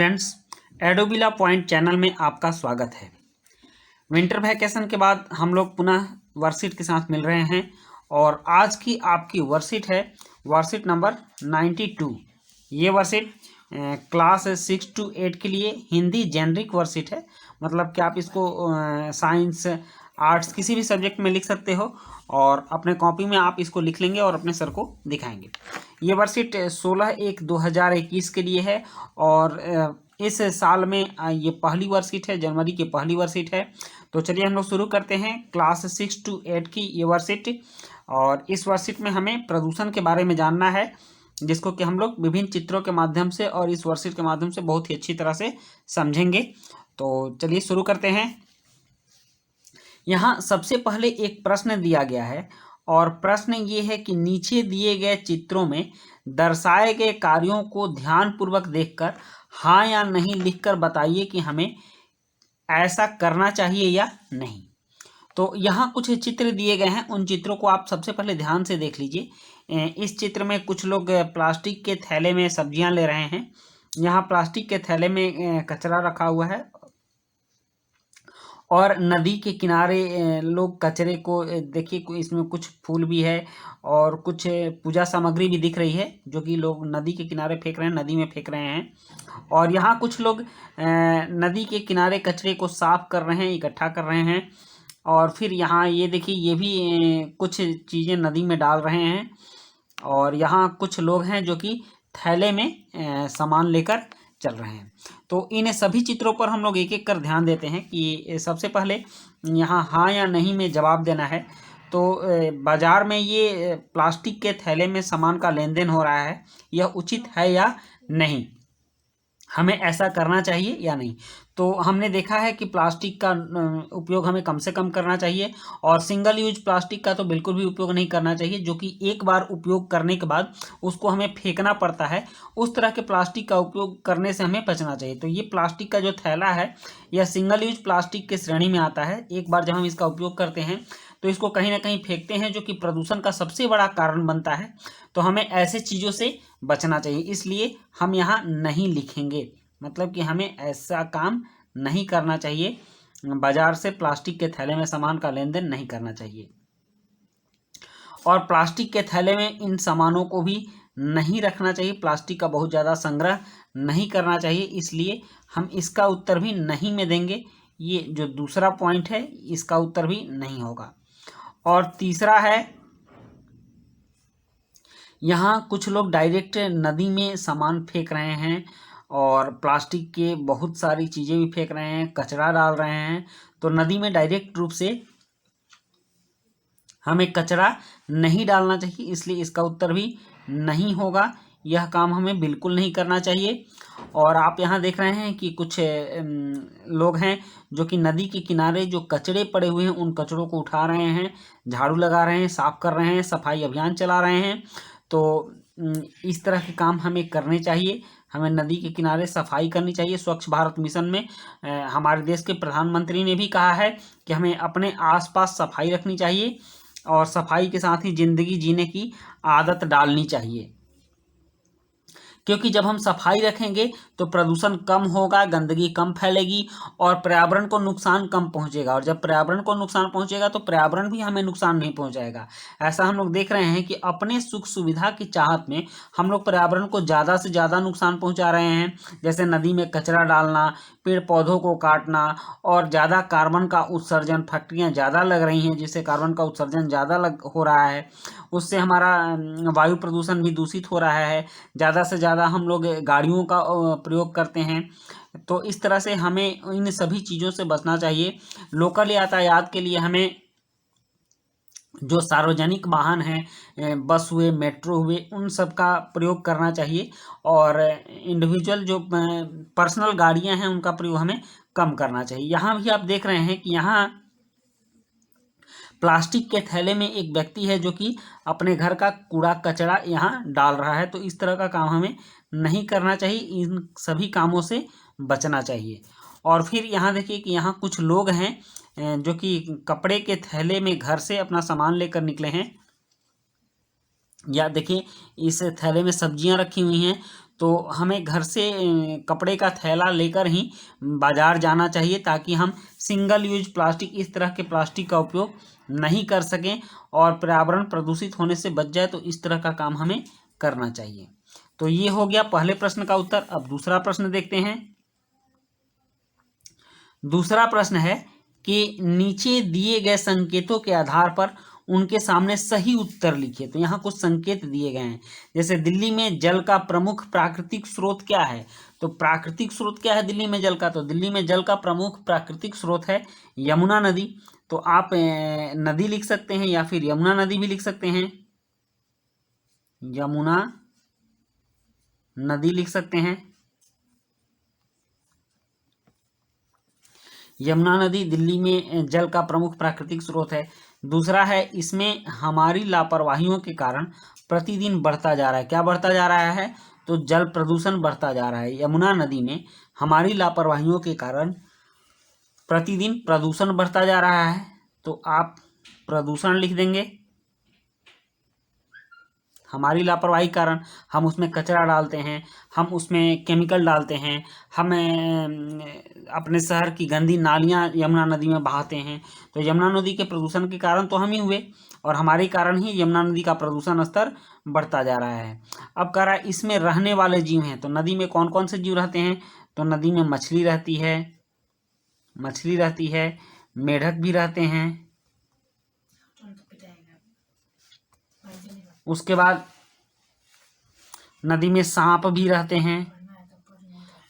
Students, एडोबिला point channel में आपका स्वागत है। विंटर वैकेशन के बाद हम लोग पुनः वर्कशीट के साथ मिल रहे हैं और आज की आपकी वर्कशीट है वर्कशीट नंबर 92। ये वर्कशीट क्लास 6 to 8 के लिए हिंदी जेनरिक वर्कशीट है। मतलब कि आप इसको साइंस, आर्ट्स किसी भी सब्जेक्ट में लिख सकते हो और अपने कॉपी में आप इसको लिख लेंगे और अपने सर को दिखाएंगे। ये वर्कशीट 16/1/2021 के लिए है और इस साल में ये पहली वर्कशीट है, जनवरी की पहली वर्कशीट है। तो चलिए हम लोग शुरू करते हैं क्लास 6 to 8 की ये वर्कशीट। और इस वर्कशीट में हमें प्रदूषण के बारे में जानना है, जिसको कि हम लोग विभिन्न चित्रों के माध्यम से और इस वर्कशीट के माध्यम से बहुत ही अच्छी तरह से समझेंगे। तो चलिए शुरू करते हैं। यहाँ सबसे पहले एक प्रश्न दिया गया है और प्रश्न ये है कि नीचे दिए गए चित्रों में दर्शाए गए कार्यों को ध्यानपूर्वक देखकर हाँ या नहीं लिखकर बताइए कि हमें ऐसा करना चाहिए या नहीं। तो यहाँ कुछ चित्र दिए गए हैं, उन चित्रों को आप सबसे पहले ध्यान से देख लीजिए। इस चित्र में कुछ लोग प्लास्टिक के थैले में सब्जियां ले रहे हैं। यहाँ प्लास्टिक के थैले में कचरा रखा हुआ है और नदी के किनारे लोग कचरे को देखिए, इसमें कुछ फूल भी है और कुछ पूजा सामग्री भी दिख रही है जो कि लोग नदी के किनारे फेंक रहे हैं, नदी में फेंक रहे हैं। और यहाँ कुछ लोग नदी के किनारे कचरे को साफ कर रहे हैं, इकट्ठा कर रहे हैं। और फिर यहाँ ये देखिए, ये भी कुछ चीज़ें नदी में डाल रहे हैं। और यहाँ कुछ लोग हैं जो कि थैले में सामान लेकर चल रहे हैं। तो इन सभी चित्रों पर हम लोग एक एक कर ध्यान देते हैं कि सबसे पहले यहाँ हाँ या नहीं में जवाब देना है। तो बाज़ार में ये प्लास्टिक के थैले में सामान का लेन देन हो रहा है, यह उचित है या नहीं, हमें ऐसा करना चाहिए या नहीं। तो हमने देखा है कि प्लास्टिक का उपयोग हमें कम से कम करना चाहिए और सिंगल यूज प्लास्टिक का तो बिल्कुल भी उपयोग नहीं करना चाहिए, जो कि एक बार उपयोग करने के बाद उसको हमें फेंकना पड़ता है। उस तरह के प्लास्टिक का उपयोग करने से हमें बचना चाहिए। तो ये प्लास्टिक का जो थैला है यह सिंगल यूज प्लास्टिक के श्रेणी में आता है। एक बार जब हम इसका उपयोग करते हैं तो इसको कहीं ना कहीं फेंकते हैं, जो कि प्रदूषण का सबसे बड़ा कारण बनता है। तो हमें ऐसे चीज़ों से बचना चाहिए, इसलिए हम यहाँ नहीं लिखेंगे। मतलब कि हमें ऐसा काम नहीं करना चाहिए, बाजार से प्लास्टिक के थैले में सामान का लेन देन नहीं करना चाहिए। और प्लास्टिक के थैले में इन सामानों को भी नहीं रखना चाहिए, प्लास्टिक का बहुत ज़्यादा संग्रह नहीं करना चाहिए, इसलिए हम इसका उत्तर भी नहीं में देंगे। ये जो दूसरा पॉइंट है इसका उत्तर भी नहीं होगा। और तीसरा है, यहाँ कुछ लोग डायरेक्ट नदी में सामान फेंक रहे हैं और प्लास्टिक के बहुत सारी चीज़ें भी फेंक रहे हैं, कचरा डाल रहे हैं। तो नदी में डायरेक्ट रूप से हमें कचरा नहीं डालना चाहिए, इसलिए इसका उत्तर भी नहीं होगा। यह काम हमें बिल्कुल नहीं करना चाहिए। और आप यहाँ देख रहे हैं कि कुछ लोग हैं जो कि नदी के किनारे जो कचरे पड़े हुए हैं उन कचरों को उठा रहे हैं, झाड़ू लगा रहे हैं, साफ कर रहे हैं, सफाई अभियान चला रहे हैं। तो इस तरह के काम हमें करने चाहिए। हमें नदी के किनारे सफाई करनी चाहिए। स्वच्छ भारत मिशन में हमारे देश के प्रधानमंत्री ने भी कहा है कि हमें अपने आसपास सफाई रखनी चाहिए और सफाई के साथ ही ज़िंदगी जीने की आदत डालनी चाहिए। क्योंकि जब हम सफाई रखेंगे तो प्रदूषण कम होगा, गंदगी कम फैलेगी और पर्यावरण को नुकसान कम पहुंचेगा। और जब पर्यावरण को नुकसान पहुंचेगा तो पर्यावरण भी हमें नुकसान नहीं पहुंचाएगा। ऐसा हम लोग देख रहे हैं कि अपने सुख सुविधा की चाहत में हम लोग पर्यावरण को ज़्यादा से ज़्यादा नुकसान पहुंचा रहे हैं। जैसे नदी में कचरा डालना, पेड़ पौधों को काटना और ज़्यादा कार्बन का उत्सर्जन, फैक्ट्रियाँ ज़्यादा लग रही हैं जिससे कार्बन का उत्सर्जन ज़्यादा हो रहा है, उससे हमारा वायु प्रदूषण भी दूषित हो रहा है। ज़्यादा से ज़्यादा हम लोग गाड़ियों का प्रयोग करते हैं। तो इस तरह से हमें इन सभी चीज़ों से बचना चाहिए। लोकल यातायात के लिए हमें जो सार्वजनिक वाहन हैं, बस हुए, मेट्रो हुए, उन सब का प्रयोग करना चाहिए। और इंडिविजुअल जो पर्सनल गाड़ियां हैं उनका प्रयोग हमें कम करना चाहिए। यहाँ भी आप देख रहे हैं कि यहाँ प्लास्टिक के थैले में एक व्यक्ति है जो कि अपने घर का कूड़ा कचरा यहाँ डाल रहा है। तो इस तरह का काम हमें नहीं करना चाहिए, इन सभी कामों से बचना चाहिए। और फिर यहाँ देखिए कि यहाँ कुछ लोग हैं जो कि कपड़े के थैले में घर से अपना सामान लेकर निकले हैं। या देखिए, इस थैले में सब्जियां रखी हुई हैं। तो हमें घर से कपड़े का थैला लेकर ही बाज़ार जाना चाहिए, ताकि हम सिंगल यूज प्लास्टिक, इस तरह के प्लास्टिक का उपयोग नहीं कर सकें और पर्यावरण प्रदूषित होने से बच जाए। तो इस तरह का काम हमें करना चाहिए। तो ये हो गया पहले प्रश्न का उत्तर। अब दूसरा प्रश्न देखते हैं। दूसरा प्रश्न है कि नीचे दिए गए संकेतों के आधार पर उनके सामने सही उत्तर लिखिए। तो यहाँ कुछ संकेत दिए गए हैं, जैसे दिल्ली में जल का प्रमुख प्राकृतिक स्रोत क्या है। तो प्राकृतिक स्रोत क्या है दिल्ली में जल का? तो दिल्ली में जल का प्रमुख प्राकृतिक स्रोत है यमुना नदी। तो आप नदी लिख सकते हैं या फिर यमुना नदी भी लिख सकते हैं, यमुना नदी लिख सकते हैं। यमुना नदी दिल्ली में जल का प्रमुख प्राकृतिक स्रोत है। दूसरा है, इसमें हमारी लापरवाहियों के कारण प्रतिदिन बढ़ता जा रहा है। क्या बढ़ता जा रहा है? तो जल प्रदूषण बढ़ता जा रहा है। यमुना नदी में हमारी लापरवाहियों के कारण प्रतिदिन प्रदूषण बढ़ता जा रहा है। तो आप प्रदूषण लिख देंगे। हमारी लापरवाही के कारण हम उसमें कचरा डालते हैं, हम उसमें केमिकल डालते हैं, हम अपने शहर की गंदी नालियाँ यमुना नदी में बहाते हैं। तो यमुना नदी के प्रदूषण के कारण तो हम ही हुए, और हमारे कारण ही यमुना नदी का प्रदूषण स्तर बढ़ता जा रहा है। अब कह रहा है इसमें रहने वाले जीव हैं। तो नदी में कौन कौन से जीव रहते हैं? तो नदी में मछली रहती है, मेढक भी रहते हैं, उसके बाद नदी में सांप भी रहते हैं,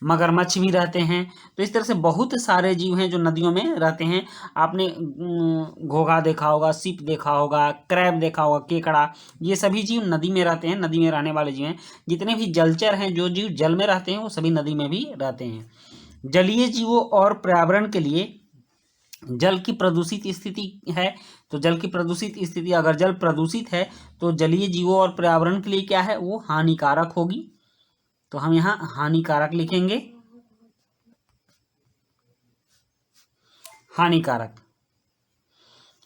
मगरमच्छ भी रहते हैं। तो इस तरह से बहुत सारे जीव हैं जो नदियों में रहते हैं। आपने घोघा देखा होगा, सीप देखा होगा, क्रैब देखा होगा, केकड़ा, ये सभी जीव नदी में रहते हैं, नदी में रहने वाले जीव हैं। जितने भी जलचर हैं, जो जीव जल में रहते हैं, वो सभी नदी में भी रहते हैं। जलीय जीवों और पर्यावरण के लिए जल की प्रदूषित स्थिति है। तो जल की प्रदूषित स्थिति, अगर जल प्रदूषित है तो जलीय जीवों और पर्यावरण के लिए क्या है? वो हानिकारक होगी। तो हम यहाँ हानिकारक लिखेंगे, हानिकारक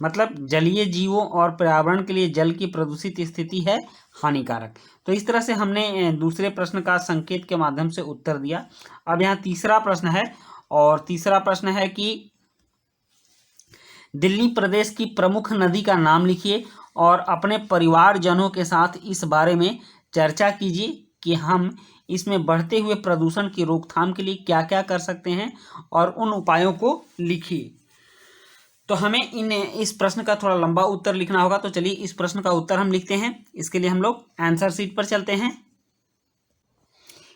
मतलब जलीय जीवों और पर्यावरण के लिए जल की प्रदूषित स्थिति है हानिकारक। तो इस तरह से हमने दूसरे प्रश्न का संकेत के माध्यम से उत्तर दिया। अब यहाँ तीसरा प्रश्न है, और तीसरा प्रश्न है कि दिल्ली प्रदेश की प्रमुख नदी का नाम लिखिए और अपने परिवारजनों के साथ इस बारे में चर्चा कीजिए कि हम इसमें बढ़ते हुए प्रदूषण की रोकथाम के लिए क्या क्या कर सकते हैं, और उन उपायों को लिखिए। तो हमें इस प्रश्न का थोड़ा लंबा उत्तर लिखना होगा। तो चलिए इस प्रश्न का उत्तर हम लिखते हैं। इसके लिए हम लोग आंसर शीट पर चलते हैं।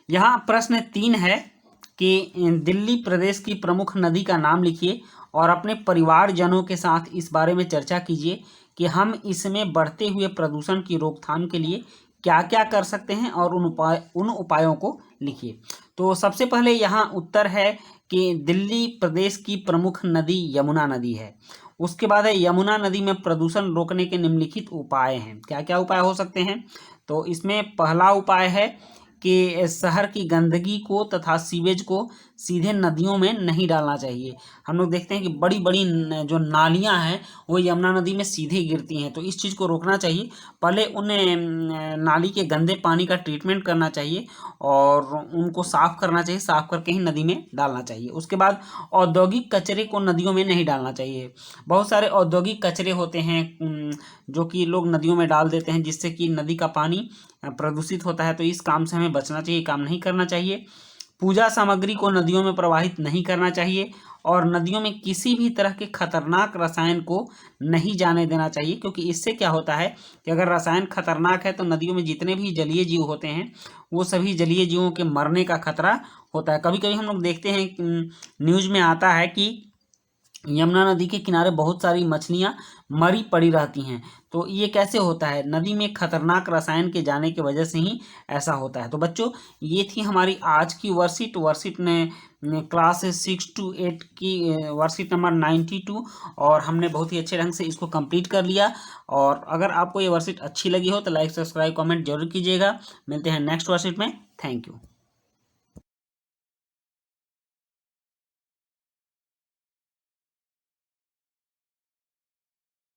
यहाँ प्रश्न 3 है कि दिल्ली प्रदेश की प्रमुख नदी का नाम लिखिए और अपने परिवारजनों के साथ इस बारे में चर्चा कीजिए कि हम इसमें बढ़ते हुए प्रदूषण की रोकथाम के लिए क्या क्या कर सकते हैं, और उन उपायों को लिखिए। तो सबसे पहले यहाँ उत्तर है कि दिल्ली प्रदेश की प्रमुख नदी यमुना नदी है। उसके बाद है यमुना नदी में प्रदूषण रोकने के निम्नलिखित उपाय हैं। क्या क्या उपाय हो सकते हैं? तो इसमें पहला उपाय है कि शहर की गंदगी को तथा सीवेज को सीधे नदियों में नहीं डालना चाहिए। हम लोग देखते हैं कि बड़ी बड़ी जो नालियां हैं वो यमुना नदी में सीधे गिरती हैं। तो इस चीज़ को रोकना चाहिए। पहले उन नाली के गंदे पानी का ट्रीटमेंट करना चाहिए और उनको साफ़ करना चाहिए, साफ़ करके ही नदी में डालना चाहिए। उसके बाद औद्योगिक कचरे को नदियों में नहीं डालना चाहिए। बहुत सारे औद्योगिक कचरे होते हैं जो कि लोग नदियों में डाल देते हैं, जिससे कि नदी का पानी प्रदूषित होता है। तो इस काम से हमें बचना चाहिए, काम नहीं करना चाहिए। पूजा सामग्री को नदियों में प्रवाहित नहीं करना चाहिए, और नदियों में किसी भी तरह के खतरनाक रसायन को नहीं जाने देना चाहिए, क्योंकि इससे क्या होता है कि अगर रसायन खतरनाक है तो नदियों में जितने भी जलीय जीव होते हैं वो सभी जलीय जीवों के मरने का खतरा होता है। कभी कभी हम लोग देखते हैं न्यूज़ में आता है कि यमुना नदी के किनारे बहुत सारी मछलियां मरी पड़ी रहती हैं। तो ये कैसे होता है? नदी में खतरनाक रसायन के जाने की वजह से ही ऐसा होता है। तो बच्चों, ये थी हमारी आज की वर्कशीट ने क्लास 6 to 8 की वर्कशीट नंबर 92, और हमने बहुत ही अच्छे ढंग से इसको कंप्लीट कर लिया। और अगर आपको ये वर्कशीट अच्छी लगी हो तो लाइक, सब्सक्राइब, कमेंट जरूर कीजिएगा। मिलते हैं नेक्स्ट वर्कशीट में। Thank you.